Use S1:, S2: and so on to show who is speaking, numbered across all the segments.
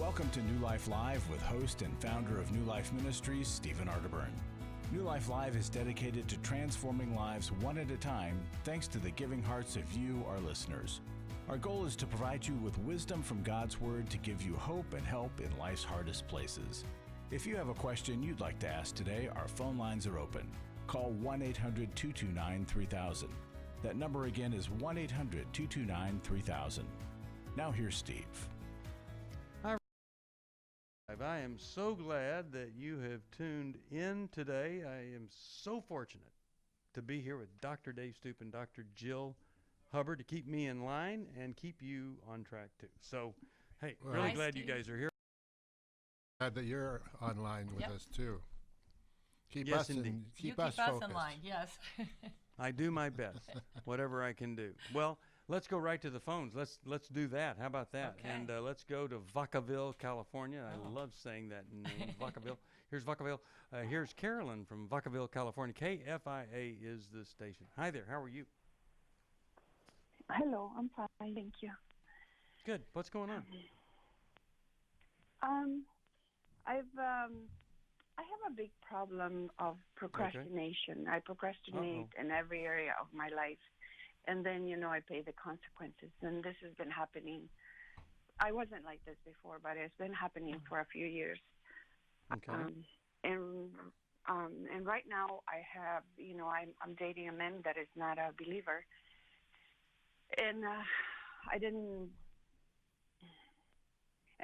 S1: Welcome to New Life Live with host and founder of New Life Ministries, Stephen Arterburn. New Life Live is dedicated to transforming lives one at a time thanks to the giving hearts of you, our listeners. Our goal is to provide you with wisdom from God's Word to give you hope and help in life's hardest places. If you have a question you'd like to ask today, our phone lines are open. Call 1-800-229-3000. That number again is 1-800-229-3000. Now here's Steve.
S2: I am so glad that you have tuned in today. I am so fortunate to be here with Dr. Dave Stoop and Dr. Jill Hubbard to keep me in line and keep you on track too. So, hey,
S3: Well,
S2: really
S3: Hi,
S2: glad
S3: Steve.
S2: you guys are here.
S3: Glad that you're online with us too. Keep
S2: Yes,
S3: us
S2: indeed.
S3: in,
S4: Keep
S3: us
S4: us
S3: focused.
S4: in line, yes.
S2: I do my best, whatever I can do. Well, let's go right to the phones. Let's do that. How about that?
S4: Okay.
S2: And let's go to Vacaville, California. I
S4: Oh.
S2: love saying that name, Vacaville. Here's Vacaville. Here's Carolyn from Vacaville, California. KFIA is the station. Hi there. How are you?
S5: Hello, I'm fine, thank you.
S2: Good. What's going on?
S5: I have a big problem of procrastination. I procrastinate in every area of my life, and then I pay the consequences. And this has been happening. I wasn't like this before, but it's been happening for a few years.
S2: Okay.
S5: And right now I have, I'm dating a man that is not a believer, and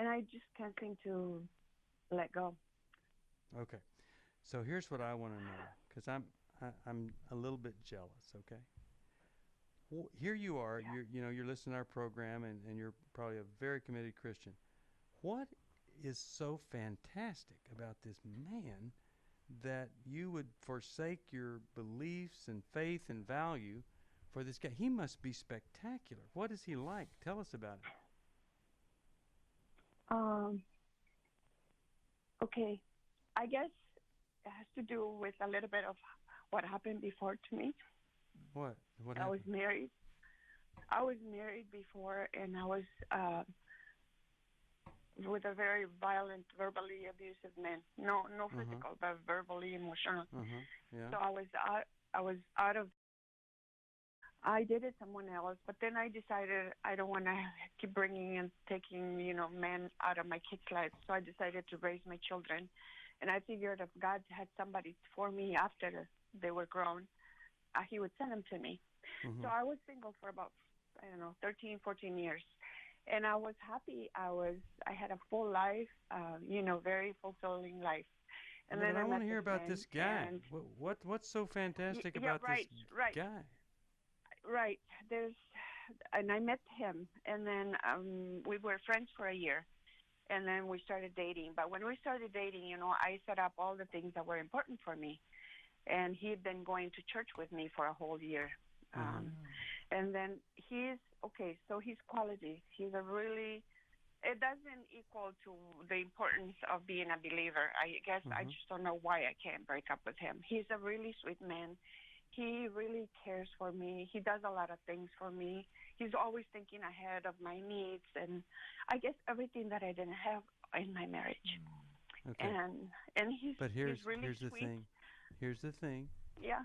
S5: I just can't seem to let go.
S2: Okay. So here's what I want to know, because I'm a little bit jealous. Okay. Well, here you are.
S5: Yeah.
S2: You're listening to our program, and you're probably a very committed Christian. What is so fantastic about this man that you would forsake your beliefs and faith and value for this guy? He must be spectacular. What is he like? Tell us about it.
S5: Okay. I guess it has to do with a little bit of what happened before to me.
S2: What
S5: I
S2: happened?
S5: was married. I was married before, and I was with a very violent, verbally abusive man. No physical, but verbally, emotional.
S2: Yeah.
S5: So I dated someone else, but then I decided I don't want to keep bringing and taking, men out of my kids' lives. So I decided to raise my children. And I figured if God had somebody for me after they were grown, he would send them to me. So I was single for about, 13, 14 years. And I was happy. I had a full life, very fulfilling life. And then
S2: I want to
S5: met
S2: hear about
S5: man,
S2: this guy.
S5: and
S2: What's so fantastic about
S5: right.
S2: this guy?
S5: Right. And I met him, and then we were friends for a year, and then we started dating. But when we started dating, I set up all the things that were important for me, and he'd been going to church with me for a whole year. And then so his qualities, it doesn't equal to the importance of being a believer. I guess I just don't know why I can't break up with him. He's a really sweet man. He really cares for me. He does a lot of things for me. He's always thinking ahead of my needs, and I guess everything that I didn't have in my marriage.
S2: Okay.
S5: And he's
S2: here's
S5: really
S2: the
S5: sweet.
S2: thing. Here's the thing.
S5: Yeah.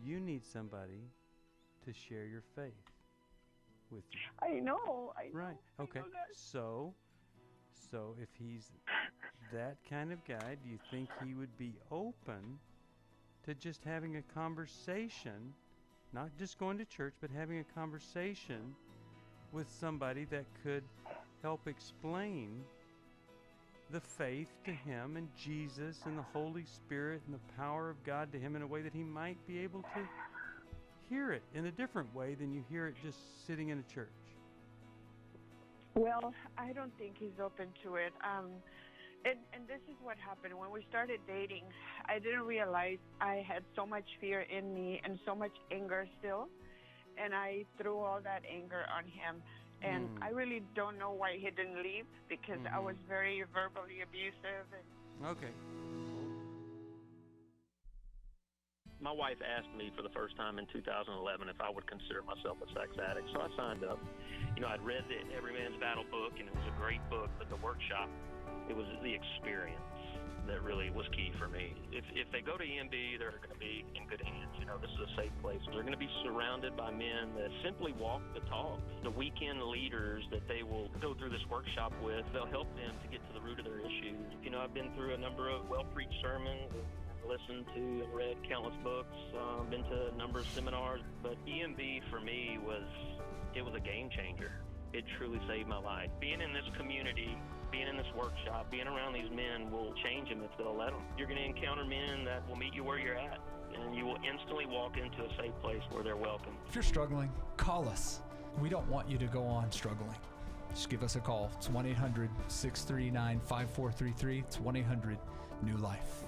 S2: You need somebody to share your faith with you.
S5: I know.
S2: Right. Okay.
S5: I know that.
S2: So if he's that kind of guy, do you think he would be open to just having a conversation, not just going to church, but having a conversation with somebody that could help explain the faith to him and Jesus and the Holy Spirit and the power of God to him in a way that he might be able to hear it in a different way than you hear it just sitting in a church?
S5: Well, I don't think he's open to it. And this is what happened. When we started dating, I didn't realize I had so much fear in me and so much anger still. And I threw all that anger on him. And I really don't know why he didn't leave, because I was very verbally abusive.
S2: Okay.
S4: My wife asked me for the first time in 2011 if I would consider myself a sex addict, so I signed up. I'd read the Every Man's Battle book, and it was a great book, but the workshop, it was the experience that really was key for me. If they go to EMB, they're going to be in good hands. This is a safe place. They're going to be surrounded by men that simply walk the talk. The weekend leaders that they will go through this workshop with, they'll help them to get to the root of their issues. I've been through a number of well-preached sermons, listened to and read countless books, been to a number of seminars, but EMB for me was a game changer. It truly saved my life. Being in this community, being in this workshop, being around these men will change them if they'll let them. You're going to encounter men that will meet you where you're at, and you will instantly walk into a safe place where they're welcome.
S6: If you're struggling, call us. We don't want you to go on struggling. Just give us a call. It's 1-800-639-5433. It's 1-800-NEW-LIFE.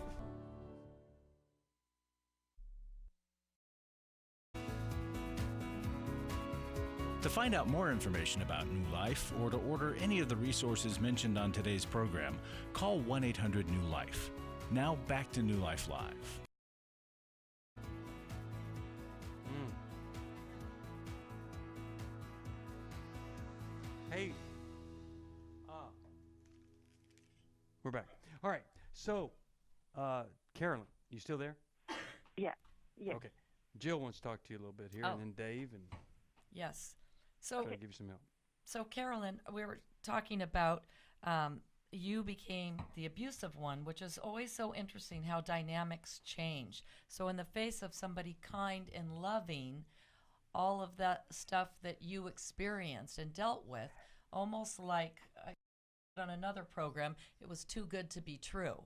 S1: To find out more information about New Life or to order any of the resources mentioned on today's program, call 1-800-NEW-LIFE. Now back to New Life Live.
S2: Hey, we're back. All right, so, Carolyn, you still there?
S5: Yeah.
S2: Okay. Jill wants to talk to you a little bit here, and then Dave, and
S7: Yes. So,
S2: try to give you some help.
S7: So Carolyn, we were talking about you became the abusive one, which is always so interesting how dynamics change. So in the face of somebody kind and loving, all of that stuff that you experienced and dealt with, almost like on another program, it was too good to be true.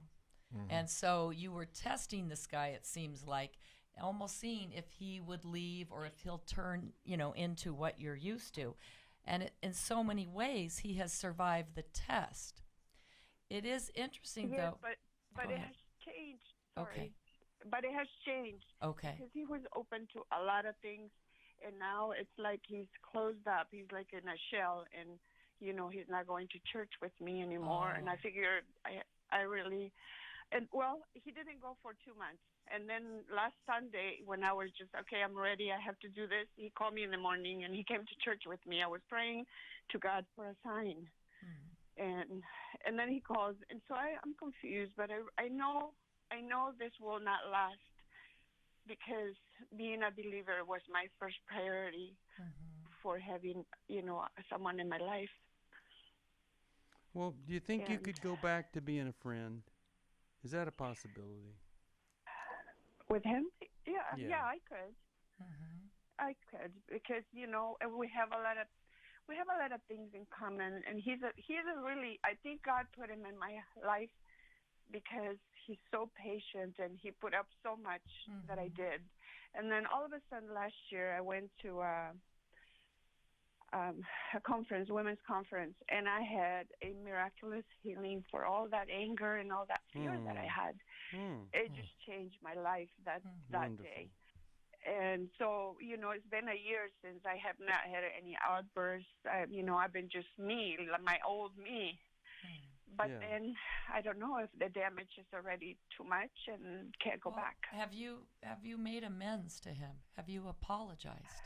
S7: Mm-hmm. And so you were testing this guy, it seems like, almost seeing if he would leave or if he'll turn, into what you're used to. And in so many ways, he has survived the test. It is interesting, though.
S5: But it has changed. Sorry.
S7: Okay.
S5: But it has changed.
S7: Okay.
S5: Because he was open to a lot of things, and now it's like he's closed up. He's like in a shell, and, he's not going to church with me anymore.
S7: Oh.
S5: And I figured I really... And, well, he didn't go for 2 months. And then last Sunday, when I was just, okay, I'm ready, I have to do this, he called me in the morning, and he came to church with me. I was praying to God for a sign. And then he calls. And so I'm confused, but I know this will not last because being a believer was my first priority for having, someone in my life.
S2: Well, do you think you could go back to being a friend? Is that a possibility?
S5: With him? Yeah, I could. I could because we have a lot of things in common, and he's a really. I think God put him in my life because he's so patient and he put up so much that I did, and then all of a sudden last year I went to a conference, women's conference, and I had a miraculous healing for all that anger and all that fear that I had. It just changed my life that day. And so, it's been a year since I have not had any outbursts. I've been just me, my old me. But then I don't know if the damage is already too much and can't go back.
S7: Have you made amends to him? Have you apologized?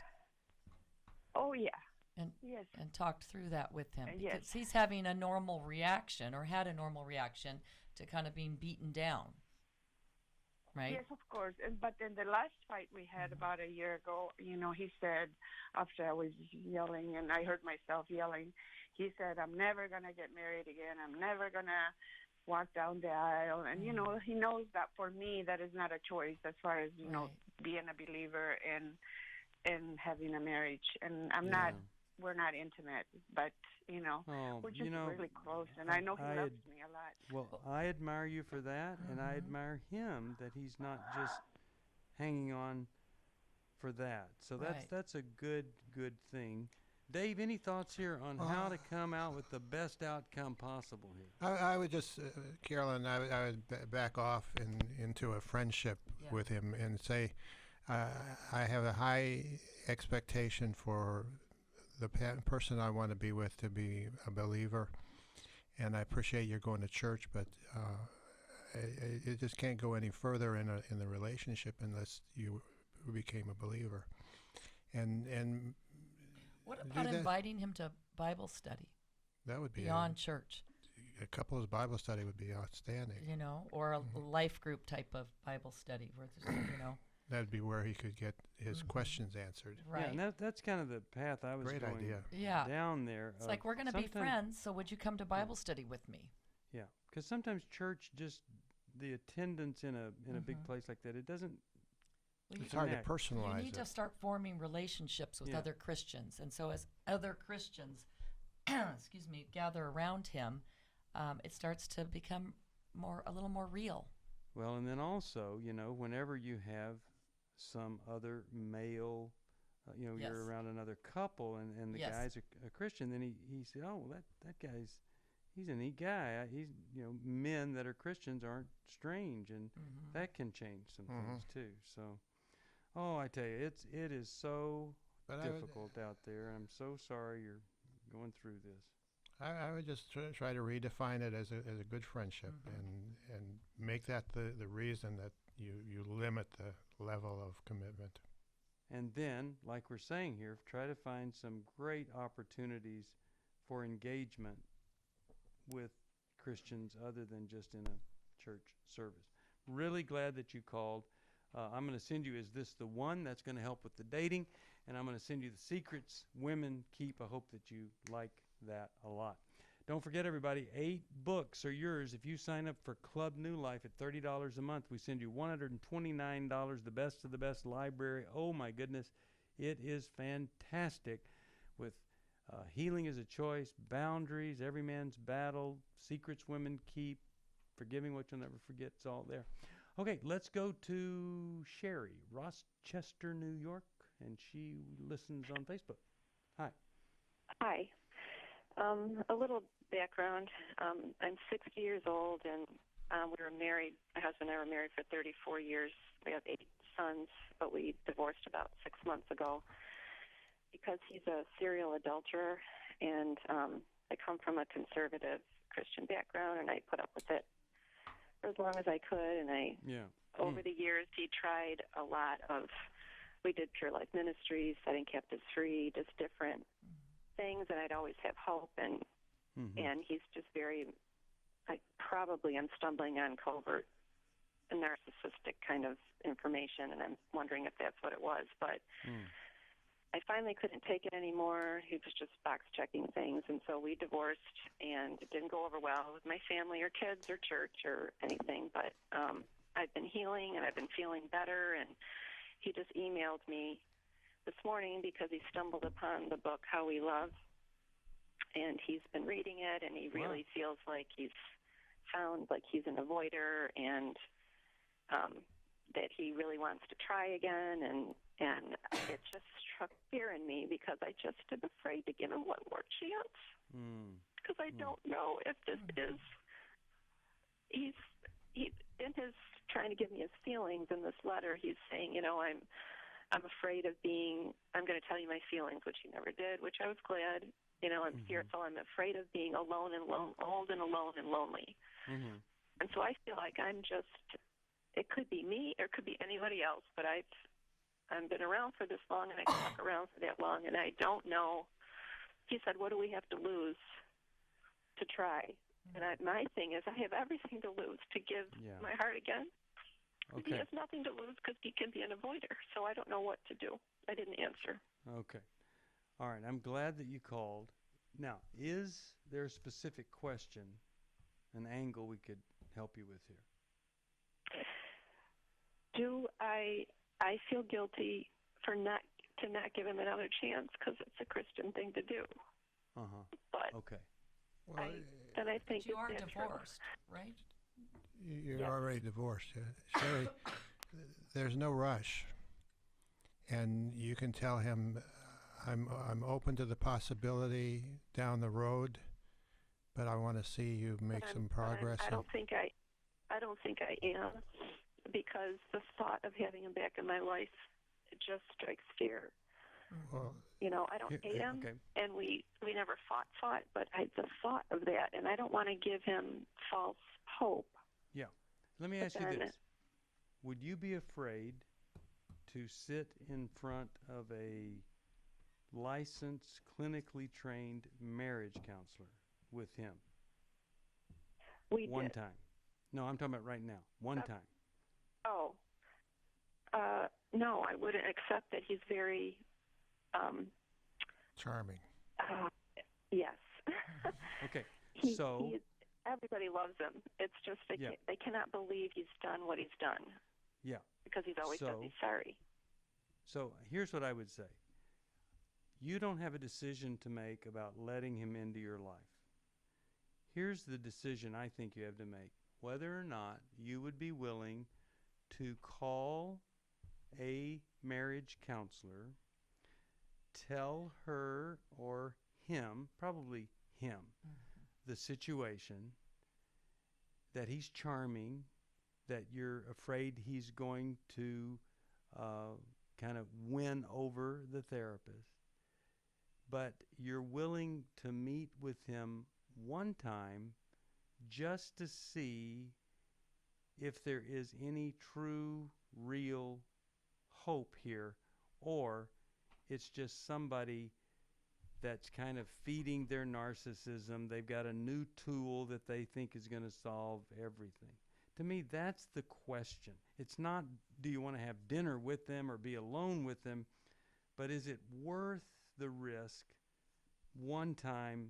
S5: Oh, yeah.
S7: And
S5: yes.
S7: And talked through that with him because
S5: yes.
S7: he's having a normal reaction or had a normal reaction to kind of being beaten down, right?
S5: Yes, of course. But in the last fight we had about a year ago, he said, after I was yelling and I heard myself yelling, he said, I'm never going to get married again. I'm never going to walk down the aisle. And, he knows that for me that is not a choice as far as, being a believer and having a marriage. And we're not intimate, but, we're just really close. And I know he loves me a lot.
S2: Well, I admire you for that, and I admire him that he's not just hanging on for that. So that's a good thing. Dave, any thoughts here on how to come out with the best outcome possible here?
S3: I would just, Carolyn, I would back off into a friendship with him and say, I have a high expectation for the person I want to be with to be a believer, and I appreciate you're going to church, but it just can't go any further in the relationship unless you became a believer. And
S7: what about inviting him to Bible study?
S3: That would be
S7: beyond church.
S3: A couple's Bible study would be outstanding.
S7: You know, or a life group type of Bible study where there's, you know.
S3: That'd be where he could get his questions answered.
S7: Right.
S2: Yeah, and that's kind of the path I was
S3: Great
S2: going
S3: idea.
S2: down there.
S7: It's like, we're going to be friends, so would you come to Bible study with me?
S2: Yeah, because sometimes church, just the attendance in a big place like that, it doesn't.
S3: It's hard to personalize.
S7: You need to start forming relationships with other Christians, and so as other Christians, excuse me, gather around him, it starts to become a little more real.
S2: Well, and then also, you know, whenever you have some other male, you're around another couple, and the guy's a Christian, then he said, oh, well, that guy's, he's a neat guy. He's, men that are Christians aren't strange, and that can change some things too. So, I tell you, it is so difficult out there. I'm so sorry you're going through this.
S3: I would just try to redefine it as a good friendship, and make that the reason that you limit the level of commitment.
S2: And then, like we're saying here, try to find some great opportunities for engagement with Christians other than just in a church service. Really glad that you called. I'm going to send you, is this the one that's going to help with the dating? And I'm going to send you the secrets women keep. I hope that you like that a lot. Don't forget, everybody, 8 books are yours if you sign up for Club New Life at $30 a month. We send you $129, the best of the best library. Oh, my goodness. It is fantastic with Healing is a Choice, Boundaries, Every Man's Battle, Secrets Women Keep, Forgiving What You'll Never Forget. It's all there. Okay, let's go to Sherry, Rochester, New York, and she listens on Facebook. Hi.
S8: Hi. A little background. I'm 60 years old, and we were married. My husband and I were married for 34 years. We have 8 sons, but we divorced about 6 months ago because he's a serial adulterer, and I come from a conservative Christian background, and I put up with it for as long as I could. And over the years, he tried a lot of. We did Pure Life Ministries, Setting Captives Free, just different things, and I'd always have hope, and he's just very, I'm stumbling on covert narcissistic kind of information, and I'm wondering if that's what it was, but I finally couldn't take it anymore. He was just box checking things, and so we divorced, and it didn't go over well with my family or kids or church or anything, but I've been healing, and I've been feeling better, and he just emailed me this morning because he stumbled upon the book How We Love, and he's been reading it, and he really feels like he's found, like he's an avoider, and that he really wants to try again, and it just struck fear in me because I just am afraid to give him one more chance because I don't know if this is he in his trying to give me his feelings in this letter. He's saying, I'm afraid of I'm going to tell you my feelings, which he never did, which I was glad. I'm fearful. I'm afraid of being alone and old and alone and lonely. And so I feel like it could be me or it could be anybody else, but I've been around for this long, and I stuck around for that long, and I don't know. He said, what do we have to lose to try? And my thing is I have everything to lose to give my heart again. Okay. He has nothing to lose because he can be an avoider, so I don't know what to do. I didn't answer.
S2: Okay. All right. I'm glad that you called. Now, is there a specific question, an angle we could help you with here?
S8: Do I feel guilty for not give him another chance because it's a Christian thing to do? But
S2: okay.
S3: Well,
S8: I think
S7: you are divorced, right?
S3: You're already divorced, Sherry. There's no rush, and you can tell him, I'm open to the possibility down the road, but I want to see you make some progress.
S8: I don't think I am, because the thought of having him back in my life, it just strikes fear.
S3: Well,
S8: I don't hate him, and we never fought, but the thought of that, and I don't want to give him false hope.
S2: Yeah. Let me ask you this. Would you be afraid to sit in front of a licensed, clinically trained marriage counselor with him? One time. No, I'm talking about right now. One time.
S8: Oh. No, I wouldn't, except that he's very...
S3: charming.
S8: Yes.
S2: Okay.
S8: Everybody loves him. It's just they cannot believe he's done what he's done.
S2: Yeah.
S8: Because he's always said he's sorry.
S2: So here's what I would say. You don't have a decision to make about letting him into your life. Here's the decision I think you have to make. Whether or not you would be willing to call a marriage counselor, tell her or him, probably him, the situation, that he's charming, that you're afraid he's going to kind of win over the therapist, but you're willing to meet with him one time just to see if there is any true, real hope here, or it's just somebody that's kind of feeding their narcissism. They've got a new tool that they think is going to solve everything. To me, that's the question. It's not, do you want to have dinner with them or be alone with them, but is it worth the risk one time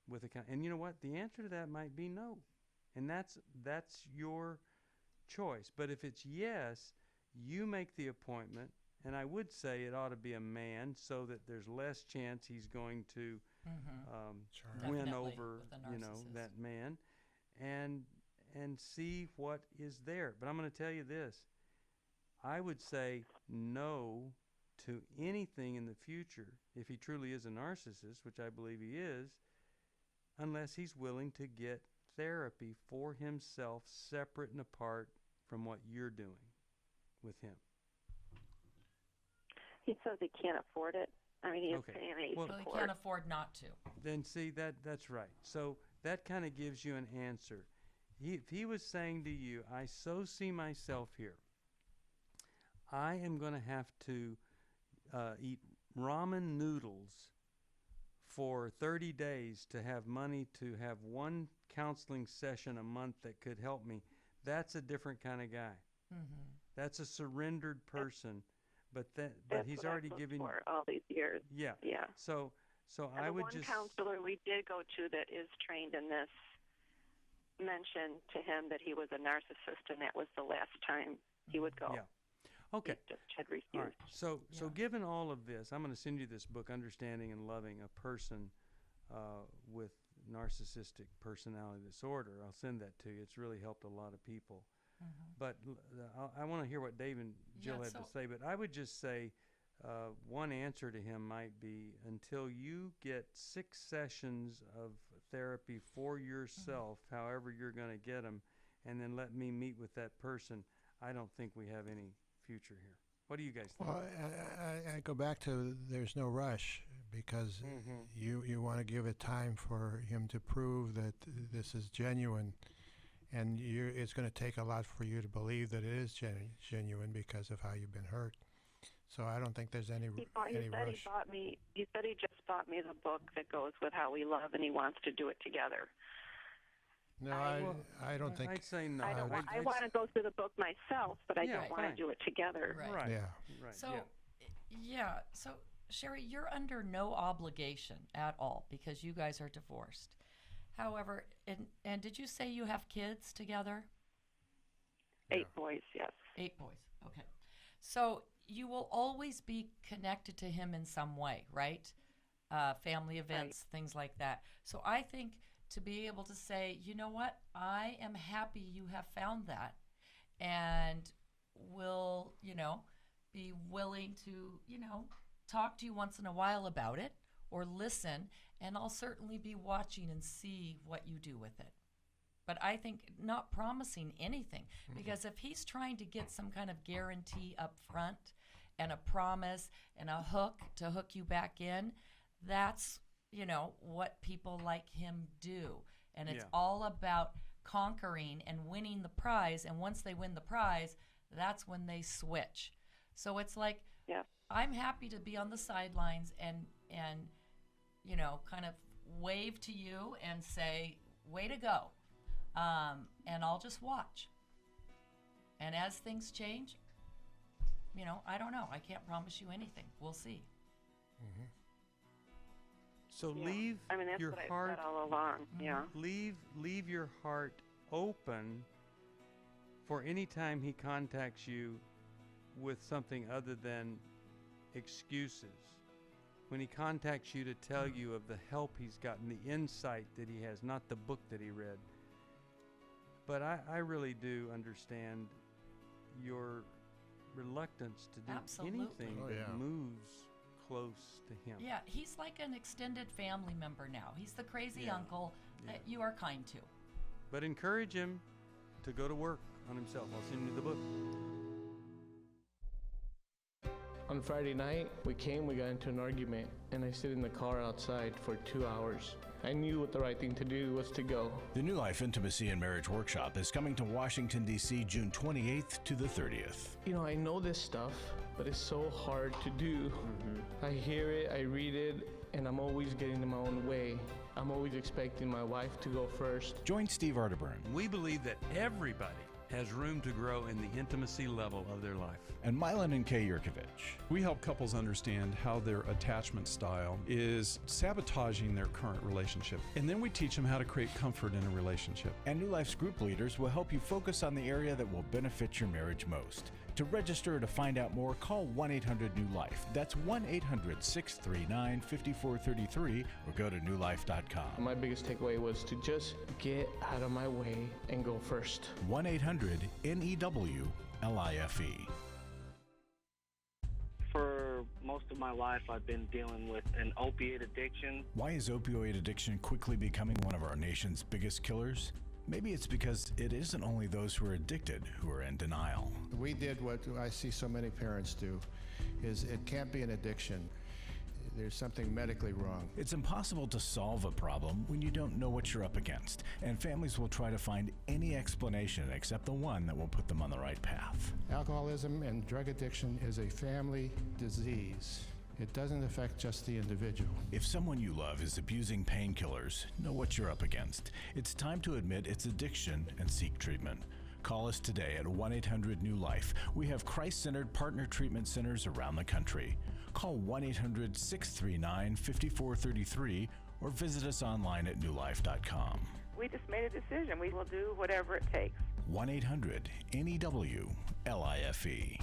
S2: with a... And you know what? The answer to that might be no. And that's your choice. But if it's yes, you make the appointment. And I would say it ought to be a man so that there's less chance he's going to win over, that man, and see what is there. But I'm going to tell you this. I would say no to anything in the future if he truly is a narcissist, which I believe he is, unless he's willing to get therapy for himself separate and apart from what you're doing with him.
S8: He says he can't afford it. I mean, he's saying he
S7: can't afford not to.
S2: Then see, that's right. So that kind of gives you an answer. If he was saying to you, I so see myself here, I am going to have to eat ramen noodles for 30 days to have money to have one counseling session a month that could help me, that's a different kind of guy. Mm-hmm. That's a surrendered person. But he's already given you
S8: all these years.
S2: Yeah. So
S8: and
S2: I would
S8: just... one counselor we did go to that is trained in this mentioned to him that he was a narcissist, and that was the last time he would go.
S2: Yeah. Okay.
S8: He just had refused.
S2: All right. So given all of this, I'm going to send you this book, Understanding and Loving a Person with Narcissistic Personality Disorder. I'll send that to you. It's really helped a lot of people. Mm-hmm. But I want to hear what Dave and Jill had to say. But I would just say one answer to him might be, until you get 6 sessions of therapy for yourself, however you're going to get them, and then let me meet with that person, I don't think we have any future here. What do you guys think?
S3: Well, I go back to there's no rush, because you want to give it time for him to prove that this is genuine. And it's going to take a lot for you to believe that it is genuine because of how you've been hurt. So I don't think there's any rush.
S8: He said he just bought me the book that goes with How We Love, and he wants to do it together.
S3: No, I don't think...
S2: I'd say no.
S8: I want to go through the book myself, but I don't want to do it together.
S7: Right.
S3: Yeah.
S2: Right.
S7: So, so Sherry, you're under no obligation at all because you guys are divorced. However, and did you say you have kids together?
S8: 8 boys, yes.
S7: 8 boys, okay. So you will always be connected to him in some way, right? Family events, things like that. So I think to be able to say, you know what, I am happy you have found that, and will, be willing to, talk to you once in a while about it or listen, and I'll certainly be watching and see what you do with it. But I think not promising anything, because if he's trying to get some kind of guarantee up front and a promise and a hook to hook you back in, that's, what people like him do. And it's all about conquering and winning the prize. And once they win the prize, that's when they switch. So it's like, I'm happy to be on the sidelines and kind of wave to you and say, way to go. And I'll just watch. And as things change, I don't know. I can't promise you anything. We'll see.
S3: Mm-hmm.
S2: So leave
S8: that's
S2: your
S8: what
S2: heart
S8: I've said all along. Yeah.
S2: Leave your heart open for any time he contacts you with something other than excuses. When he contacts you to tell you of the help he's gotten, the insight that he has, not the book that he read. But I really do understand your reluctance to do anything that moves close to him.
S7: Yeah, he's like an extended family member now. He's the crazy uncle that you are kind to.
S2: But encourage him to go to work on himself. I'll send you the book.
S9: On Friday night, we got into an argument, and I stayed in the car outside for 2 hours. I knew what the right thing to do was to go.
S1: The New Life Intimacy and Marriage Workshop is coming to Washington, D.C. June 28th to the 30th.
S9: I know this stuff, but it's so hard to do. I hear it, I read it, and I'm always getting in my own way. I'm always expecting my wife to go first.
S1: Join Steve Arterburn.
S2: We believe that everybody has room to grow in the intimacy level of their life.
S1: And Milan and Kay Yurkovich.
S10: We help couples understand how their attachment style is sabotaging their current relationship. And then we teach them how to create comfort in a relationship.
S1: And New Life's group leaders will help you focus on the area that will benefit your marriage most. To register or to find out more, call 1-800-NEW-LIFE. That's 1-800-639-5433 or go to newlife.com.
S9: My biggest takeaway was to just get out of my way and go first.
S1: 1-800-NEW-LIFE.
S11: For most of my life, I've been dealing with an opiate addiction.
S1: Why is opioid addiction quickly becoming one of our nation's biggest killers? Maybe it's because it isn't only those who are addicted who are in denial.
S3: We did what I see so many parents do, is it can't be an addiction. There's something medically wrong.
S1: It's impossible to solve a problem when you don't know what you're up against, and families will try to find any explanation except the one that will put them on the right path.
S3: Alcoholism and drug addiction is a family disease. It doesn't affect just the individual.
S1: If someone you love is abusing painkillers, know what you're up against. It's time to admit it's addiction and seek treatment. Call us today at 1-800-NEW-LIFE. We have Christ-centered partner treatment centers around the country. Call 1-800-639-5433 or visit us online at newlife.com.
S5: We just made a decision. We will do whatever it takes.
S1: 1-800-NEW-LIFE.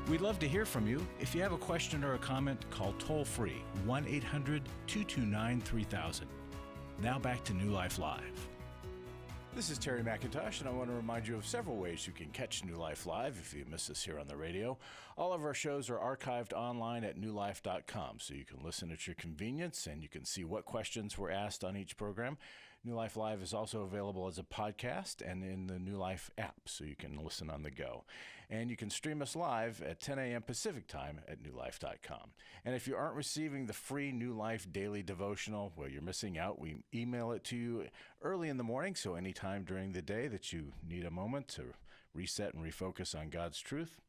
S1: We'd love to hear from you. If you have a question or a comment, call toll-free 1-800-229-3000. Now back to New Life Live. This is Terry McIntosh, and I want to remind you of several ways you can catch New Life Live if you miss us here on the radio. All of our shows are archived online at newlife.com, so you can listen at your convenience and you can see what questions were asked on each program. New Life Live is also available as a podcast and in the New Life app, so you can listen on the go. And you can stream us live at 10 a.m. Pacific time at newlife.com. And if you aren't receiving the free New Life Daily Devotional, well, you're missing out. We email it to you early in the morning, so anytime during the day that you need a moment to reset and refocus on God's truth,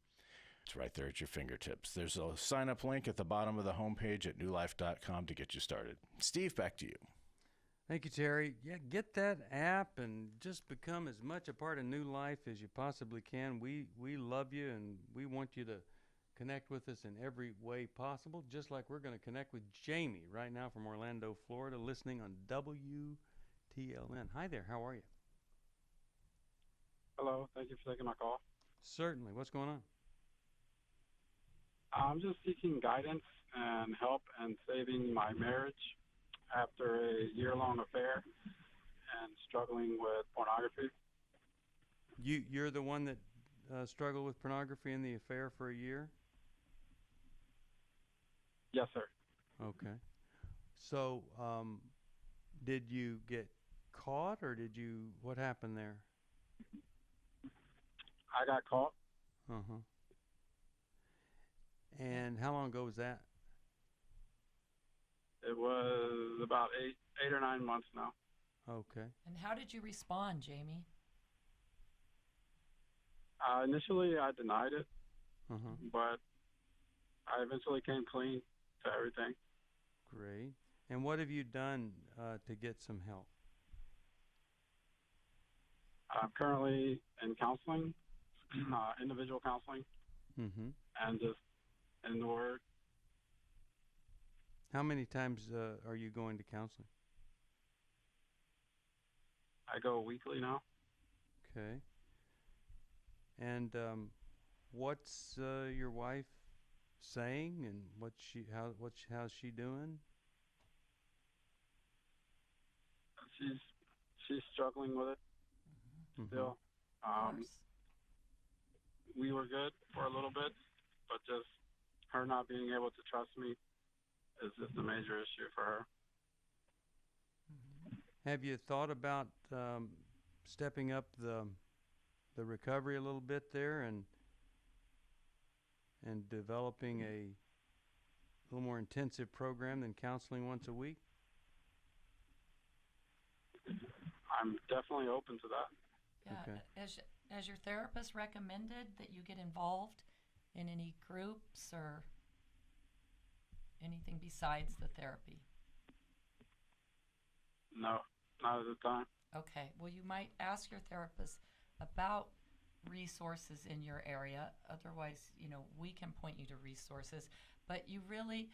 S1: it's right there at your fingertips. There's a sign-up link at the bottom of the homepage at newlife.com to get you started. Steve, back to you.
S2: Thank you, Terry. Yeah, get that app and just become as much a part of New Life as you possibly can. We love you, and we want you to connect with us in every way possible, just like we're going to connect with Jamie right now from Orlando, Florida, listening on WTLN. Hi there. How are you?
S12: Hello. Thank you for taking my call.
S2: Certainly. What's going on?
S12: I'm just seeking guidance and help in saving my marriage after a year-long affair and struggling with pornography.
S2: You're the one that struggled with pornography in the affair for a year?
S12: Yes, sir.
S2: Okay. So, did you get caught, or what happened there?
S12: I got caught.
S2: Uh-huh. And how long ago was that?
S12: It was about 8 or 9 months now.
S2: Okay.
S7: And how did you respond, Jamie?
S12: Initially, I denied it,
S2: Uh-huh.
S12: but I eventually came clean to everything.
S2: Great. And what have you done to get some help?
S12: I'm currently in counseling, individual counseling,
S2: Mm-hmm.
S12: and just in the Word.
S2: How many times are you going to counseling?
S12: I go weekly now.
S2: Okay. And what's your wife saying, and how's she doing?
S12: She's struggling with it still. We were good for a little bit, but just her not being able to trust me is just a major issue for her.
S2: Have you thought about stepping up the recovery a little bit there and developing a little more intensive program than counseling once a week?
S12: I'm definitely open to that.
S7: Yeah.
S2: Okay.
S7: Has your therapist recommended that you get involved in any groups or anything besides the therapy?
S12: No, not at the time.
S7: Okay. Well, you might ask your therapist about resources in your area. Otherwise, we can point you to resources, but you really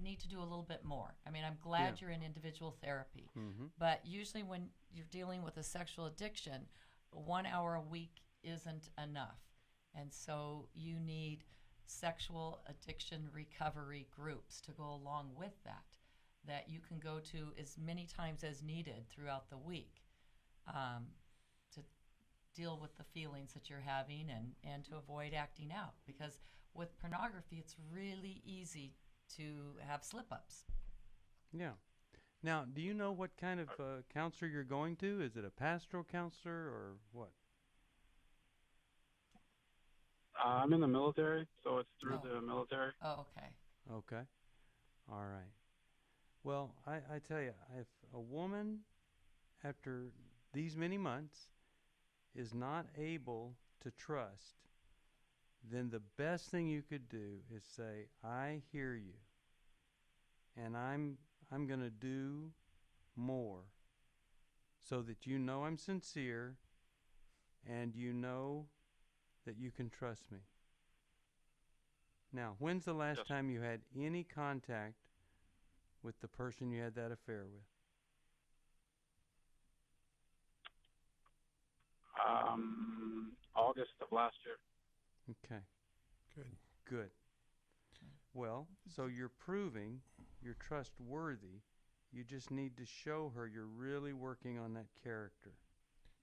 S7: need to do a little bit more. I mean, I'm glad you're in individual therapy, but usually when you're dealing with a sexual addiction, 1 hour a week isn't enough. And so you need sexual addiction recovery groups to go along with that you can go to as many times as needed throughout the week to deal with the feelings that you're having and to avoid acting out. Because with pornography, it's really easy to have slip-ups.
S2: Yeah. Now, do you know what kind of counselor you're going to? Is it a pastoral counselor or what?
S12: I'm in the military, so it's through the military.
S7: Oh, okay.
S2: Okay. All right. Well, I tell you, if a woman, after these many months, is not able to trust, then the best thing you could do is say, I hear you, and I'm going to do more so that you know I'm sincere and you know that you can trust me. Now, when's the last time you had any contact with the person you had that affair with?
S12: August of last year.
S2: Okay.
S3: Good.
S2: Good. Well, so you're proving you're trustworthy. You just need to show her you're really working on that character.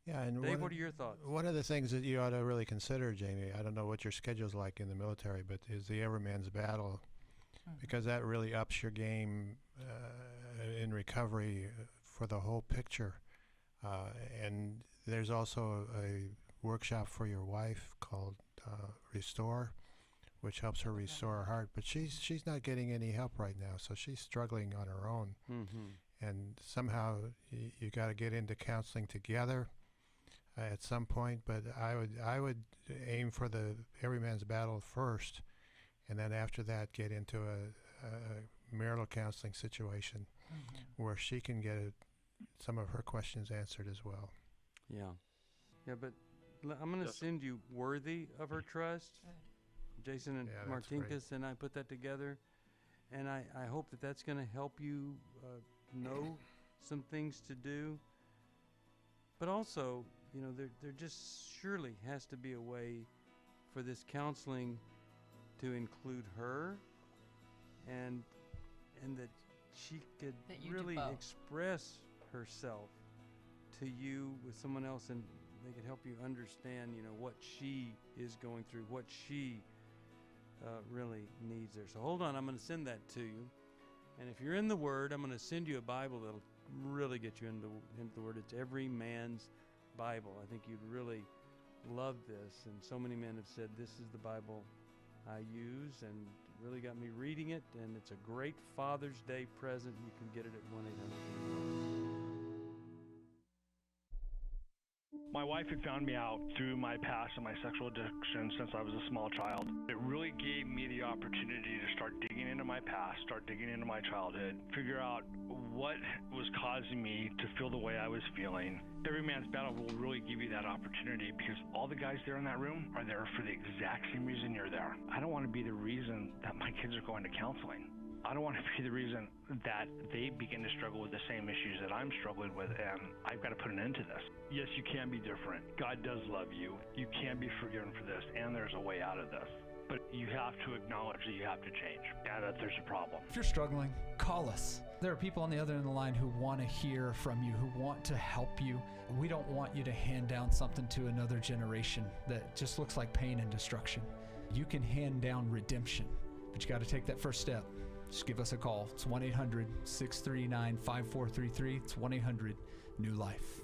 S3: Yeah, and
S2: Dave, what are your thoughts?
S3: One of the things that you ought to really consider, Jamie, I don't know what your schedule's like in the military, but is the Everyman's Battle, because that really ups your game in recovery for the whole picture. And there's also a workshop for your wife called Restore, which helps her restore her heart. But she's not getting any help right now, so she's struggling on her own. And somehow you got to get into counseling together at some point. But I would aim for the Everyman's Battle first, and then after that get into a marital counseling situation where she can get some of her questions answered as well.
S2: Yeah. Yeah, but I'm going to send you Worthy of Her Trust. Jason and Martinkus and I put that together, and I hope that that's going to help you know some things to do. But also, there just surely has to be a way for this counseling to include her, and that she could really express herself to you with someone else, and they could help you understand, what she is going through, what she really needs there. So hold on, I'm going to send that to you. And if you're in the Word, I'm going to send you a Bible that'll really get you into the Word. It's Every Man's Bible. I think you'd really love this. And so many men have said, this is the Bible I use, and really got me reading it, and it's a great Father's Day present. You can get it at 1-800.
S13: My wife had found me out through my past and my sexual addiction since I was a small child. It really gave me the opportunity to start digging into my past, start digging into my childhood, figure out what was causing me to feel the way I was feeling. Every Man's Battle will really give you that opportunity because all the guys there in that room are there for the exact same reason you're there. I don't want to be the reason that my kids are going to counseling. I don't want to be the reason that they begin to struggle with the same issues that I'm struggling with, and I've got to put an end to this. Yes, you can be different. God does love you. You can be forgiven for this, and there's a way out of this. But you have to acknowledge that you have to change and that there's a problem.
S6: If you're struggling, call us. There are people on the other end of the line who want to hear from you, who want to help you. We don't want you to hand down something to another generation that just looks like pain and destruction. You can hand down redemption, but you got to take that first step. Just give us a call. It's 1-800-639-5433. It's 1-800-NEW-LIFE.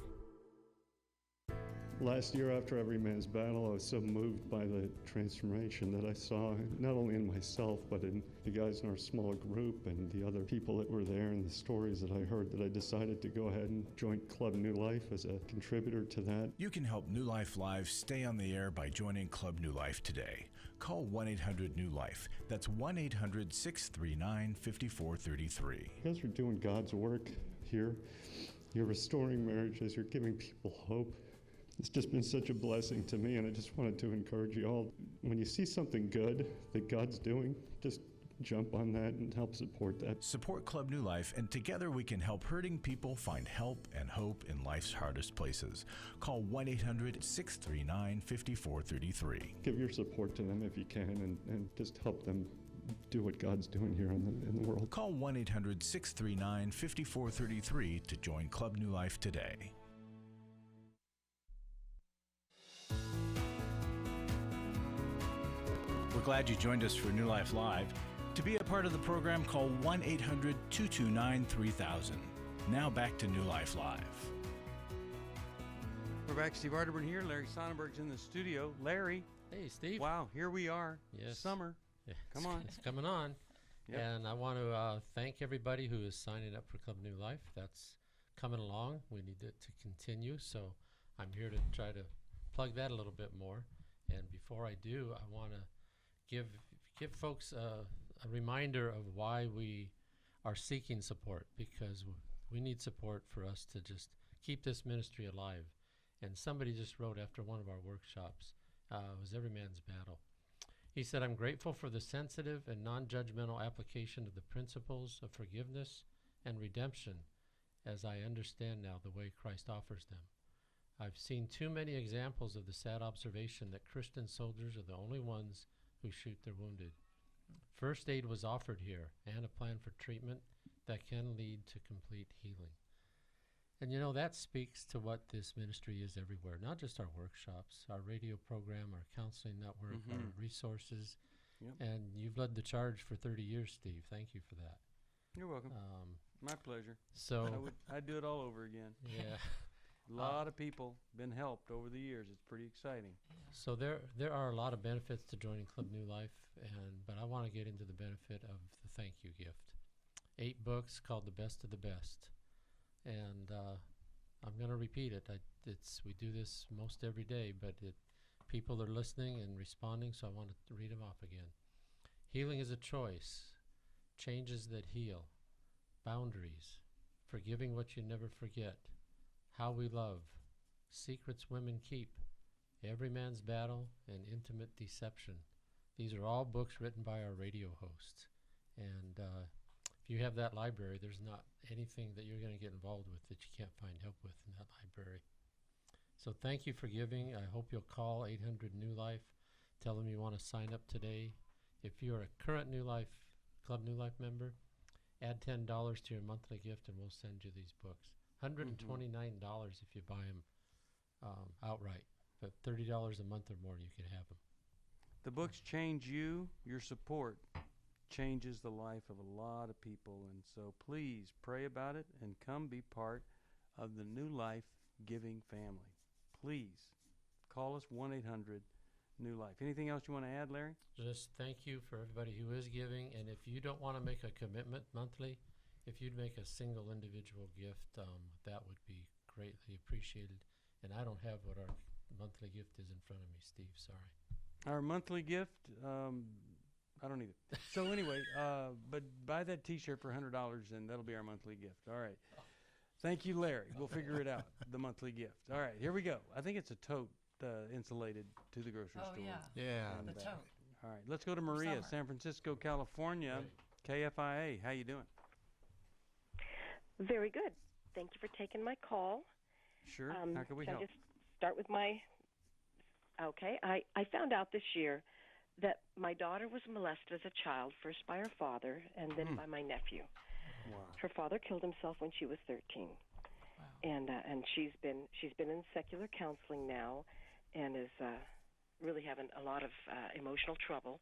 S14: Last year, after Every Man's Battle, I was so moved by the transformation that I saw, not only in myself, but in the guys in our small group and the other people that were there and the stories that I heard, that I decided to go ahead and join Club New Life as a contributor to that.
S1: You can help New Life Live stay on the air by joining Club New Life today. Call 1-800-NEW-LIFE. That's 1-800-639-5433.
S14: You guys are doing God's work here. You're restoring marriages. You're giving people hope. It's just been such a blessing to me, and I just wanted to encourage you all. When you see something good that God's doing, just jump on that and help support that.
S1: Support Club New Life, and together we can help hurting people find help and hope in life's hardest places. Call 1-800-639-5433.
S14: Give your support to them if you can, and just help them do what God's doing here in the world.
S1: Call 1-800-639-5433 to join Club New Life today. We're glad you joined us for New Life Live. To be a part of the program, call 1-800-229-3000. Now back to New Life Live.
S2: We're back. Steve Arterburn here. Larry Sonnenberg's in the studio. Larry.
S15: Hey, Steve.
S2: Wow, here we are.
S15: Yes.
S2: Summer.
S15: Yeah,
S2: Come on.
S15: It's coming on.
S2: Yep.
S15: And I want to thank everybody who is signing up for Club New Life. That's coming along. We need it to continue. So I'm here to try to plug that a little bit more. And before I do, I want to give folks a reminder of why we are seeking support, because we need support for us to just keep this ministry alive. And somebody just wrote after one of our workshops, it was Every Man's Battle. He said, I'm grateful for the sensitive and non-judgmental application of the principles of forgiveness and redemption as I understand now the way Christ offers them. I've seen too many examples of the sad observation that Christian soldiers are the only ones who shoot their wounded. First aid was offered here and a plan for treatment that can lead to complete healing. And you know, that speaks to what this ministry is everywhere, not just our workshops, our radio program, our counseling network, our resources.
S2: Yep.
S15: And you've led the charge for 30 years, Steve. Thank you for that.
S2: You're welcome. My pleasure.
S15: So
S2: I'd do it all over again.
S15: Yeah.
S2: A lot of people been helped over the years. It's pretty exciting.
S15: So there are a lot of benefits to joining Club New Life, but I want to get into the benefit of the thank you gift. 8 books called The Best of the Best. And I'm going to repeat it. We do this most every day, but people are listening and responding, so I want to read them off again. Healing is a choice. Changes that heal. Boundaries. Forgiving what you never forget. How we love. Secrets women keep. Every Man's Battle, and Intimate Deception. These are all books written by our radio hosts. And if you have that library, there's not anything that you're going to get involved with that you can't find help with in that library. So thank you for giving. I hope you'll call 800-NEW-LIFE. Tell them you want to sign up today. If you're a current New Life, Club New Life member, add $10 to your monthly gift and we'll send you these books. $129 if you buy them outright, but $30 a month or more, you can have them.
S2: The books change you. Your support changes the life of a lot of people, and so please pray about it and come be part of the New Life giving family. Please call us 1-800 New Life. Anything else you want to add, Larry?
S15: Just thank you for everybody who is giving. And if you don't want to make a commitment monthly, if you'd make a single individual gift, that would be greatly appreciated. And I don't have what our monthly gift is in front of me, Steve. Sorry.
S2: Our monthly gift, I don't either. So anyway, but buy that T-shirt for $100, and that'll be our monthly gift. All right. Thank you, Larry. We'll figure it out, the monthly gift. All right, here we go. I think it's a tote insulated to the grocery store.
S7: Oh, yeah.
S3: Yeah.
S7: The tote.
S2: All right, let's go to Maria,
S7: summer.
S2: San Francisco, California. KFIA, how you doing?
S16: Very good. Thank you for taking my call.
S2: Sure. How can we help?
S16: I just start with my... Okay. I found out this year that my daughter was molested as a child, first by her father and then by my nephew.
S2: Wow.
S16: Her father killed himself when she was 13.
S7: Wow.
S16: And she's been in secular counseling now and is really having a lot of emotional trouble.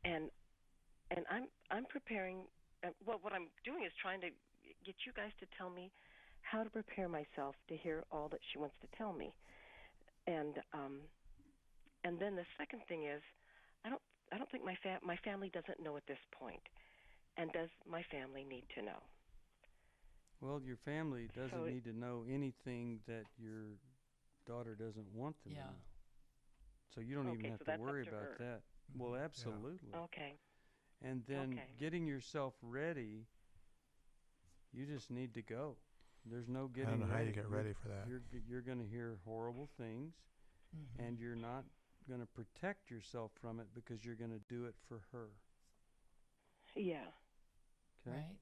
S16: And I'm preparing... what I'm doing is trying to get you guys to tell me how to prepare myself to hear all that she wants to tell me. And then the second thing is, I don't think my family doesn't know at this point. And does my family need to know?
S2: Well, your family doesn't need to know anything that your daughter doesn't want them to know. So you don't even have to worry about that. Well, absolutely.
S16: Yeah. Okay.
S2: And then getting yourself ready, you just need to go. There's no getting ready.
S3: I don't know how you get ready for that.
S2: You're going to hear horrible things, and you're not going to protect yourself from it because you're going to do it for her.
S16: Yeah.
S2: Okay?
S7: Right.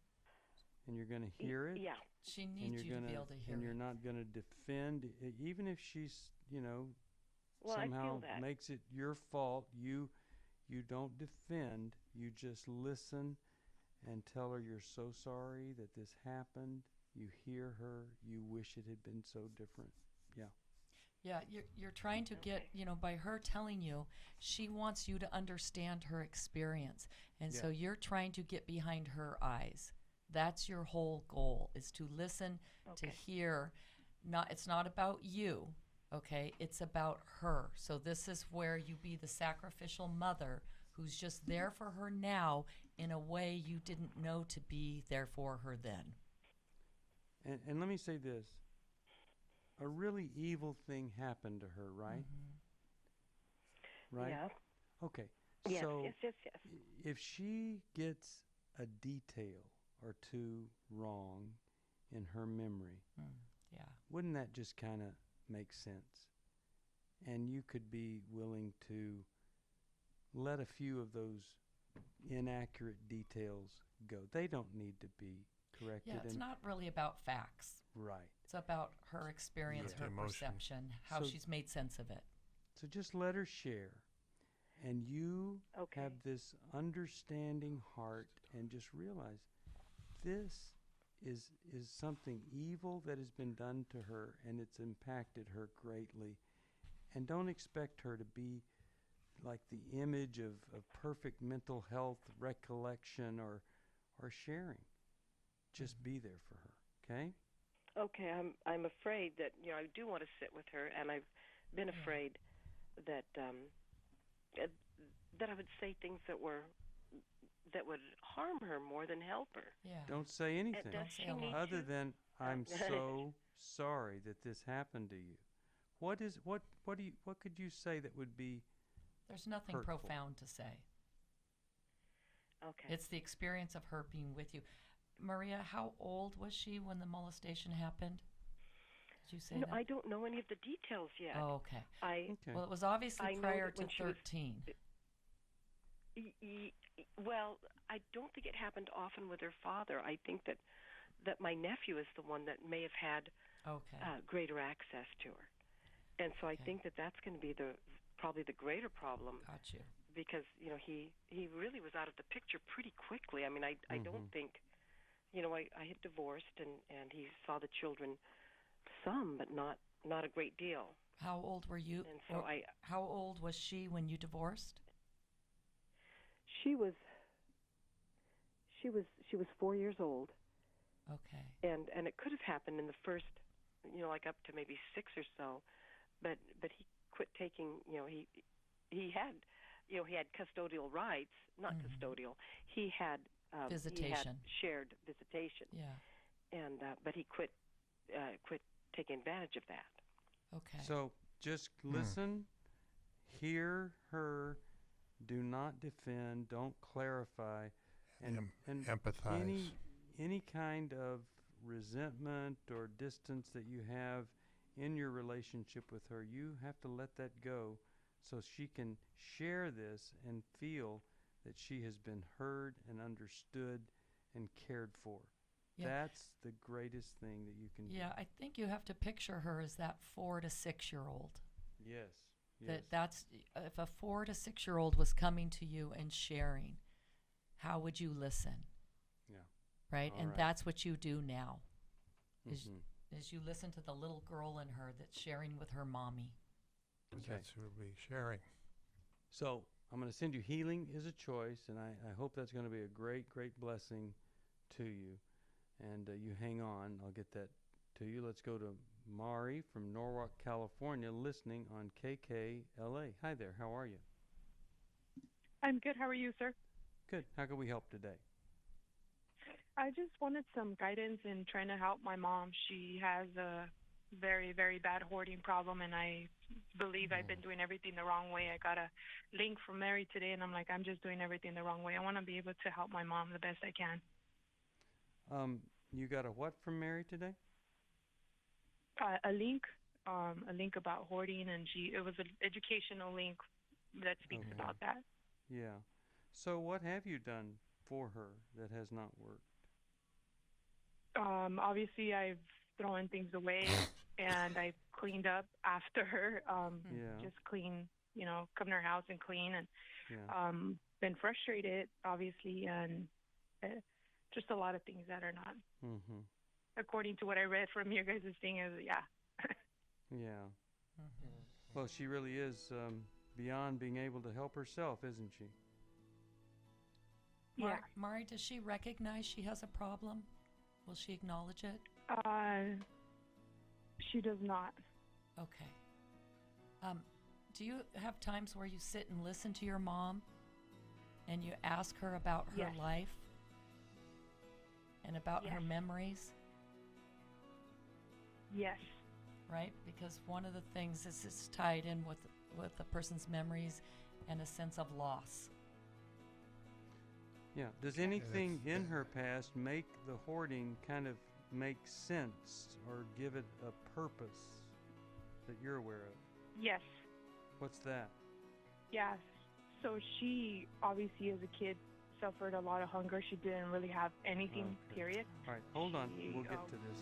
S2: And you're going to hear it.
S16: Yeah.
S7: She needs you to be able to hear
S2: And
S7: it.
S2: you're not going to defend, even if she's, somehow makes it your fault. You don't defend. You just listen and tell her you're so sorry that this happened. You hear her. You wish it had been so different. Yeah.
S7: Yeah, you're trying to get, by her telling you, she wants you to understand her experience. And so you're trying to get behind her eyes. That's your whole goal, is to listen, to hear. It's not about you, okay? It's about her. So this is where you be the sacrificial mother who's just there for her now in a way you didn't know to be there for her then.
S2: And let me say this. A really evil thing happened to her, right? Right?
S16: Yeah.
S2: Okay.
S16: Yes,
S2: so
S16: yes.
S2: if she gets a detail or two wrong in her memory, wouldn't that just kind of make sense? And you could be willing to let a few of those inaccurate details go. They don't need to be corrected.
S7: Yeah, it's not really about facts.
S2: Right.
S7: It's about her experience, her perception, how she's made sense of it.
S2: So just let her share. And you have this understanding heart and just realize this is something evil that has been done to her, and it's impacted her greatly. And don't expect her to be like the image of perfect mental health, recollection, or sharing. Just be there for her, okay?
S16: Okay, I'm afraid that I do want to sit with her, and I've been afraid that that I would say things that would harm her more than help her.
S7: Yeah.
S2: Don't say anything other than I'm so sorry that this happened to you. What could you say that would be?
S7: There's nothing
S2: hurtful?
S7: Profound to say.
S16: Okay.
S7: It's the experience of her being with you. Maria, how old was she when the molestation happened? Did you say that?
S16: I don't know any of the details yet.
S7: Oh, okay. Well, it was obviously prior to 13.
S16: Well, I don't think it happened often with her father. I think that my nephew is the one that may have had greater access to her. And so I think that's going to be probably the greater problem.
S7: Got you.
S16: Because, he really was out of the picture pretty quickly. I mean, I don't think... I had divorced, and he saw the children some, but not a great deal.
S7: How old were you?
S16: And so
S7: how old was she when you divorced?
S16: She was 4 years old.
S7: Okay.
S16: And it could have happened in the first, like up to maybe 6 or so, but he quit taking. he had custodial rights, not custodial. He had
S7: visitation.
S16: He had shared visitation.
S7: Yeah.
S16: And but he quit taking advantage of that.
S7: Okay.
S2: So just listen, hear her, do not defend, don't clarify, and
S3: empathize.
S2: Any kind of resentment or distance that you have in your relationship with her, you have to let that go so she can share this and feel that she has been heard and understood and cared for.
S7: Yeah.
S2: That's the greatest thing that you can do.
S7: Yeah, I think you have to picture her as that 4 to 6-year-old.
S2: Yes.
S7: That's if a 4 to 6-year-old was coming to you and sharing, how would you listen?
S2: Yeah.
S7: Right?
S2: All
S7: And
S2: right.
S7: that's what you do now. Is you listen to the little girl in her that's sharing with her mommy.
S2: Okay.
S3: That's who we'll be sharing.
S2: So I'm going to send you Healing is a Choice, and I hope that's going to be a great, great blessing to you. And you hang on. I'll get that to you. Let's go to Mari from Norwalk, California, listening on KKLA. Hi there. How are you?
S17: I'm good. How are you, sir?
S2: Good. How can we help today?
S17: I just wanted some guidance in trying to help my mom. She has a very, very bad hoarding problem, and I believe I've been doing everything the wrong way. I got a link from Mary today, and I'm like, I'm just doing everything the wrong way. I want to be able to help my mom the best I can.
S2: You got a what from Mary today?
S17: A link about hoarding, and it was an educational link that speaks about that.
S2: Yeah. So what have you done for her that has not worked?
S17: Obviously, I've thrown things away, and I've cleaned up after her. Just clean, come to her house and clean, and been frustrated, obviously, and just a lot of things that are not according to what I read from your guys' thing.
S2: Yeah. Well, she really is beyond being able to help herself, isn't she?
S17: Yeah.
S7: Mari, does she recognize she has a problem? Will she acknowledge it?
S17: She does not.
S7: Okay. Do you have times where you sit and listen to your mom and you ask her about her life and about her memories?
S17: Yes.
S7: Right? Because one of the things is it's tied in with a person's memories and a sense of loss.
S2: Yeah. Does anything in her past make the hoarding kind of make sense or give it a purpose that you're aware of?
S17: Yes.
S2: What's that?
S17: Yes. So she obviously as a kid suffered a lot of hunger. She didn't really have anything, period.
S2: All right, hold on. We'll get to this.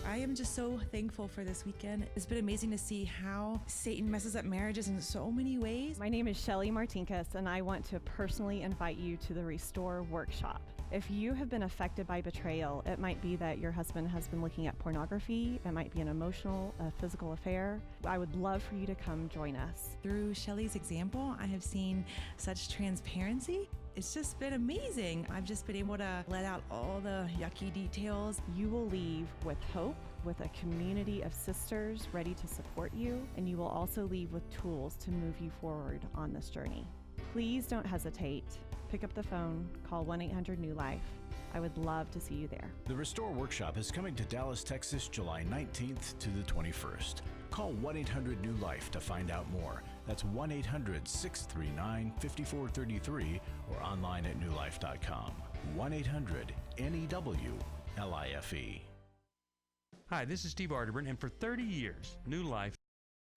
S18: I am just so thankful for this weekend. It's been amazing to see how Satan messes up marriages in so many ways.
S19: My name is Shelly Martinkus, and I want to personally invite you to the Restore Workshop. If you have been affected by betrayal, it might be that your husband has been looking at pornography, it might be an emotional, physical affair. I would love for you to come join us.
S18: Through Shelly's example, I have seen such transparency. It's just been amazing. I've just been able to let out all the yucky details.
S19: You will leave with hope, with a community of sisters ready to support you, and you will also leave with tools to move you forward on this journey. Please don't hesitate. Pick up the phone, call 1-800-NEW-LIFE. I would love to see you there.
S1: The Restore Workshop is coming to Dallas, Texas, July 19th to the 21st. Call 1-800-NEW-LIFE to find out more. That's 1-800-639-5433 or online at newlife.com. 1-800-NEW-LIFE.
S2: Hi, this is Steve Arterburn, and for 30 years, New Life,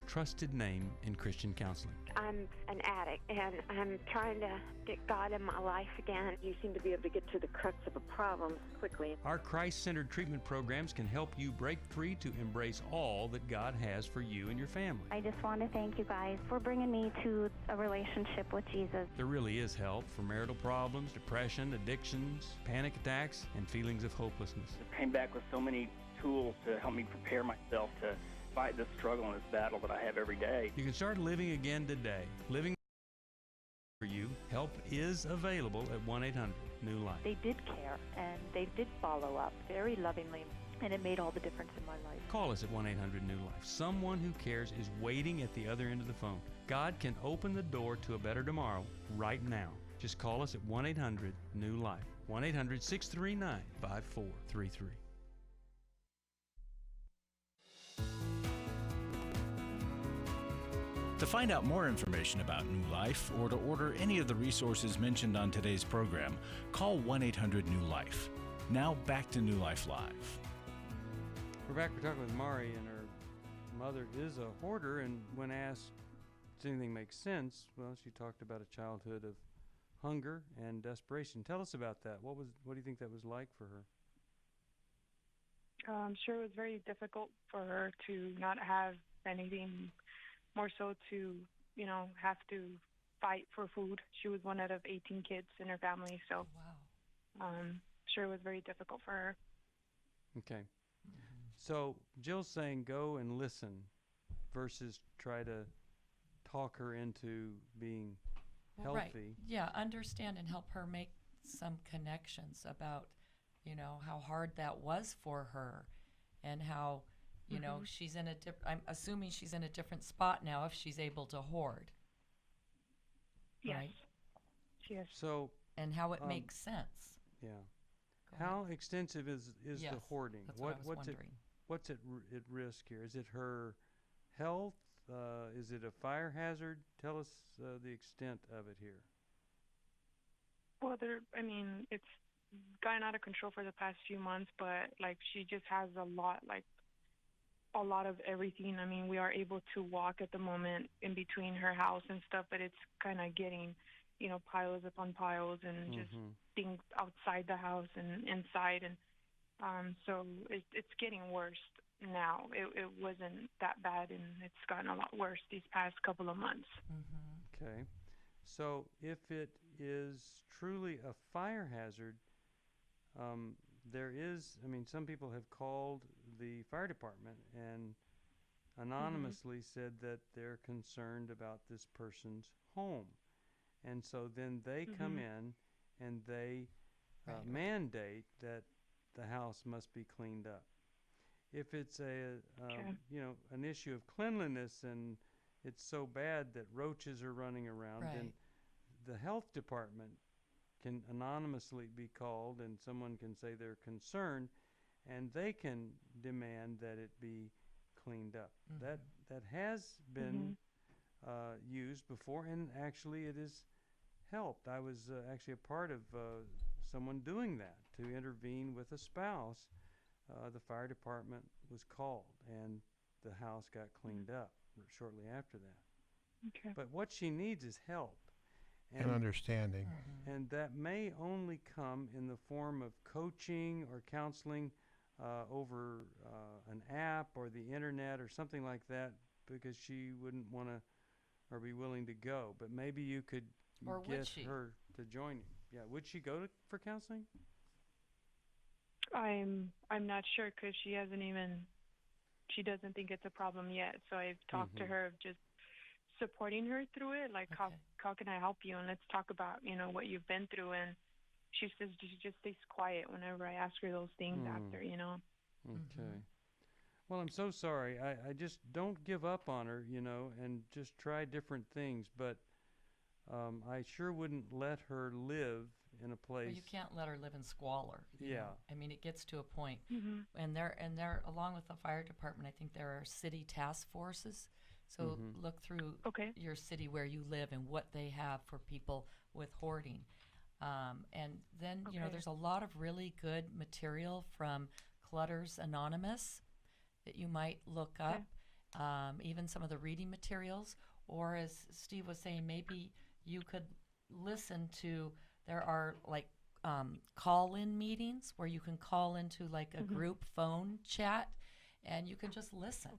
S2: trusted name in Christian counseling.
S20: I'm an addict, and I'm trying to get God in my life again. You seem to be able to get to the crux of a problem quickly.
S2: Our Christ-centered treatment programs can help you break free to embrace all that God has for you and your family.
S21: I just want to thank you guys for bringing me to a relationship with Jesus.
S2: There really is help for marital problems, depression, addictions, panic attacks, and feelings of hopelessness.
S11: I came back with so many tools to help me prepare myself to fight this struggle and this battle that I have every day.
S2: You can start living again today. Living for you, Help is available at 1-800-NEW-LIFE.
S4: They did care, and they did follow up very lovingly, and it made all the difference in my life.
S2: Call us at 1-800-NEW-LIFE. Someone who cares is waiting at the other end of the phone. God can open the door to a better tomorrow right now. Just call us at 1-800-NEW-LIFE. 1-800-639-5433.
S1: To find out more information about New Life or to order any of the resources mentioned on today's program, call 1-800-NEW-LIFE. Now back to New Life Live.
S2: We're back. We're talking with Mari, and her mother is a hoarder, and when asked does anything make sense, well, she talked about a childhood of hunger and desperation. Tell us about that. What do you think that was like for her?
S17: I'm sure it was very difficult for her to not have anything, more so to, have to fight for food. She was one out of 18 kids in her family, so sure it was very difficult for her.
S2: Okay. So Jill's saying go and listen versus try to talk her into being healthy.
S7: Right. Yeah, understand and help her make some connections about, how hard that was for her and how, she's in I'm assuming she's in a different spot now if she's able to hoard.
S17: Yes.
S7: Right?
S17: Yes.
S2: So,
S7: and how it makes sense.
S2: Yeah. How extensive is
S7: Yes,
S2: the hoarding?
S7: that's what I was
S2: what's
S7: wondering.
S2: What's at risk here? Is it her health? Is it a fire hazard? Tell us the extent of it here.
S17: Well, it's gotten out of control for the past few months, but she just has a lot of everything. We are able to walk at the moment in between her house and stuff, but it's kind of getting, piles upon piles and just things outside the house and inside, and so it's getting worse now. It wasn't that bad, and it's gotten a lot worse these past couple of months.
S2: Okay. So if it is truly a fire hazard, there is, some people have called the fire department and anonymously said that they're concerned about this person's home. And so then they come in and they mandate that the house must be cleaned up. If it's an issue of cleanliness and it's so bad that roaches are running around, then the health department can anonymously be called and someone can say they're concerned and they can demand that it be cleaned up. That has been used before, and actually it has helped. I was actually a part of someone doing that to intervene with a spouse. The fire department was called and the house got cleaned up shortly after that.
S17: Okay.
S2: But what she needs is help.
S3: And understanding.
S2: And that may only come in the form of coaching or counseling over an app or the internet or something like that, because she wouldn't want to or be willing to go. But maybe you could get her to join you. Yeah, would she go for counseling?
S17: I'm not sure, because she doesn't think it's a problem yet. So I've talked to her of just supporting her through it, how can I help you, and let's talk about what you've been through. And she says she just stays quiet whenever I ask her those things after.
S2: Okay. Well, I'm so sorry. I just don't give up on her, and just try different things. But I sure wouldn't let her live in a place.
S7: Well, you can't let her live in squalor. you
S2: Yeah.
S7: know. It gets to a point. And they're along with the fire department, I think there are city task forces. So look through your city where you live and what they have for people with hoarding. And then, there's a lot of really good material from Clutters Anonymous that you might look up, even some of the reading materials. Or as Steve was saying, maybe you could listen to, there are call-in meetings where you can call into a group phone chat and you can just listen.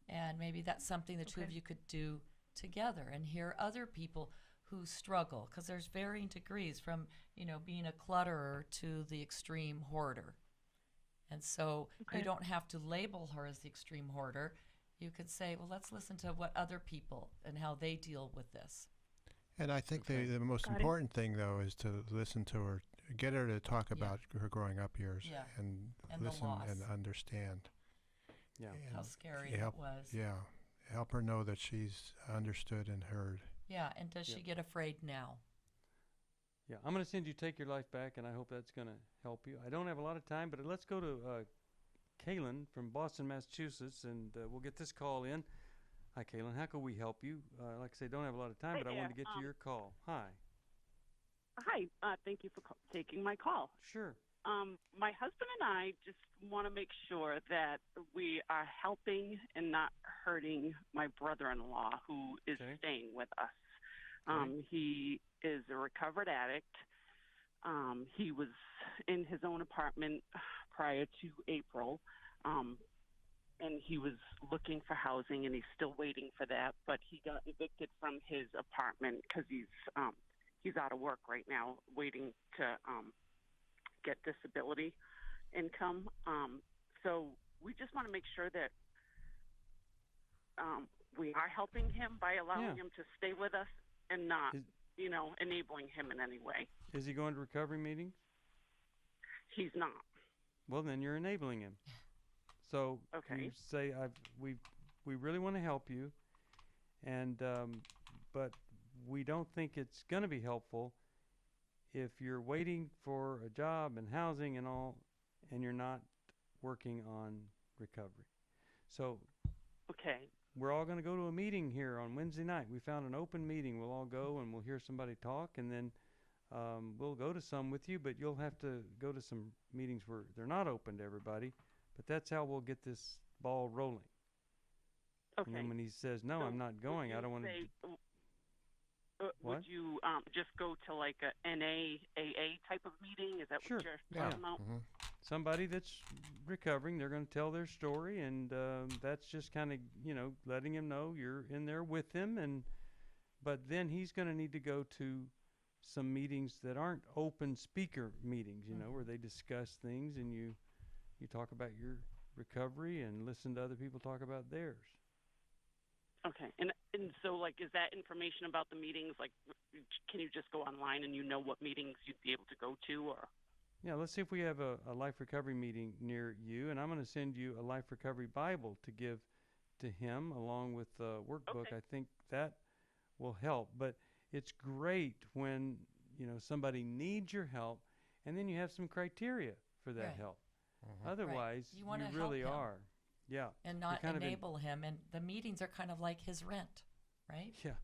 S7: And maybe that's something the two of you could do together and hear other people who struggle, because there's varying degrees from, being a clutterer to the extreme hoarder. And so you don't have to label her as the extreme hoarder. You could say, well, let's listen to what other people and how they deal with this.
S3: And I think the most important thing, though, is to listen to her, get her to talk about her growing up years, and listen and understand.
S7: Yeah, how scary
S3: help,
S7: it was.
S3: Yeah, help her know that she's understood and heard.
S7: Yeah, and does she get afraid now?
S2: Yeah, I'm going to send you Take Your Life Back, and I hope that's going to help you. I don't have a lot of time, but let's go to Kaylin from Boston, Massachusetts, and we'll get this call in. Hi, Kaylin. How can we help you? Like I say, don't have a lot of time, but I want to get to your call. Hi.
S8: Hi. Thank you for taking my call.
S2: Sure.
S8: My husband and I just want to make sure that we are helping and not hurting my brother-in-law who is staying with us. He is a recovered addict. He was in his own apartment prior to April, and he was looking for housing, and he's still waiting for that. But he got evicted from his apartment because he's out of work right now, waiting to get disability income. So we just want to make sure that we are helping him by allowing him to stay with us and not, enabling him in any way.
S2: Is he going to recovery meetings?
S8: He's not.
S2: Well, then you're enabling him. So you say, we really want to help you, and but we don't think it's going to be helpful if you're waiting for a job and housing and all, and you're not working on recovery. So we're all going to go to a meeting here on Wednesday night. We found an open meeting. We'll all go and we'll hear somebody talk, and then we'll go to some with you, but you'll have to go to some meetings where they're not open to everybody. But that's how we'll get this ball rolling.
S8: Okay.
S2: And then when he says, no, I'm not going, I don't want to...
S8: Would you just go to like a NAAA type of meeting? Is that what you're talking about?
S2: Mm-hmm. Somebody that's recovering, they're going to tell their story, and that's just kind of, letting him know you're in there with him. But then he's going to need to go to some meetings that aren't open speaker meetings, where they discuss things and you talk about your recovery and listen to other people talk about theirs.
S8: Okay. And so, like, is that information about the meetings, like, can you just go online and what meetings you'd be able to go to? Or?
S2: Yeah, let's see if we have a life recovery meeting near you, and I'm going to send you a life recovery Bible to give to him along with the workbook. I think that will help. But it's great when, somebody needs your help, and then you have some criteria for that help. Otherwise, you really are. Yeah.
S7: And not enable him. And the meetings are kind of like his rent, right?
S2: Yeah.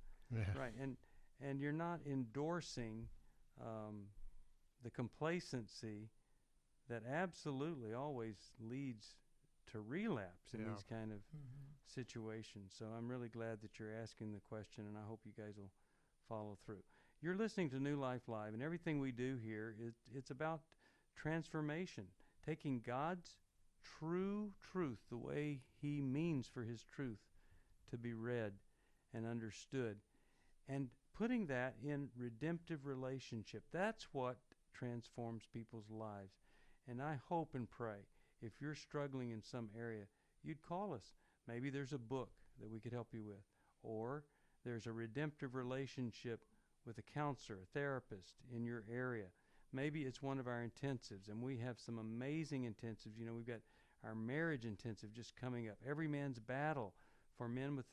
S2: Right. And you're not endorsing the complacency that absolutely always leads to relapse in these kind of situations. So I'm really glad that you're asking the question, and I hope you guys will follow through. You're listening to New Life Live, and everything we do here, it's about transformation, taking God's true truth, the way he means for his truth to be read and understood, and putting that in redemptive relationship. That's what transforms people's lives. And I hope and pray, if you're struggling in some area, you'd call us. Maybe there's a book that we could help you with, or there's a redemptive relationship with a counselor, a therapist in your area. Maybe it's one of our intensives, and we have some amazing intensives. We've got our marriage intensive just coming up. Every man's battle for men with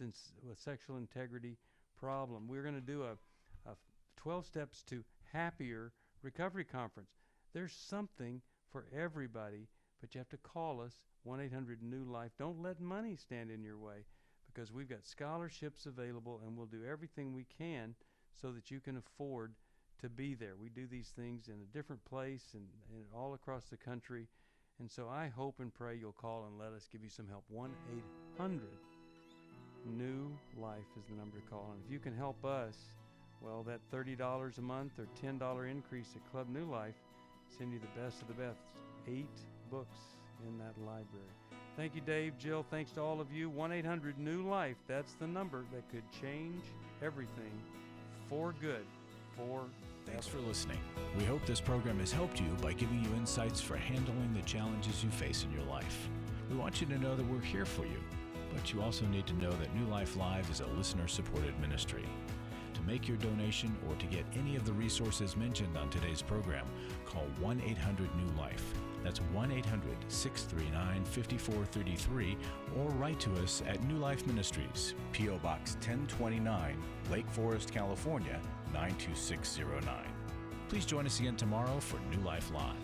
S2: sexual integrity problem. We're going to do a 12 Steps to Happier Recovery Conference. There's something for everybody, but you have to call us, 1-800-NEW-LIFE. Don't let money stand in your way, because we've got scholarships available, and we'll do everything we can so that you can afford to be there. We do these things in a different place and all across the country. And so I hope and pray you'll call and let us give you some help. 1-800-NEW-LIFE is the number to call. And if you can help us, well, that $30 a month or $10 increase at Club New Life, send you the best of the best. 8 books in that library. Thank you, Dave, Jill. Thanks to all of you. 1-800-NEW-LIFE. That's the number that could change everything for good.
S1: Thanks for listening. We hope this program has helped you by giving you insights for handling the challenges you face in your life. We want you to know that we're here for you, but you also need to know that New Life Live is a listener-supported ministry. To make your donation or to get any of the resources mentioned on today's program, call 1-800-NEW-LIFE. That's 1-800-639-5433, or write to us at New Life Ministries, P.O. Box 1029, Lake Forest, California, 92609. Please join us again tomorrow for New Life Live.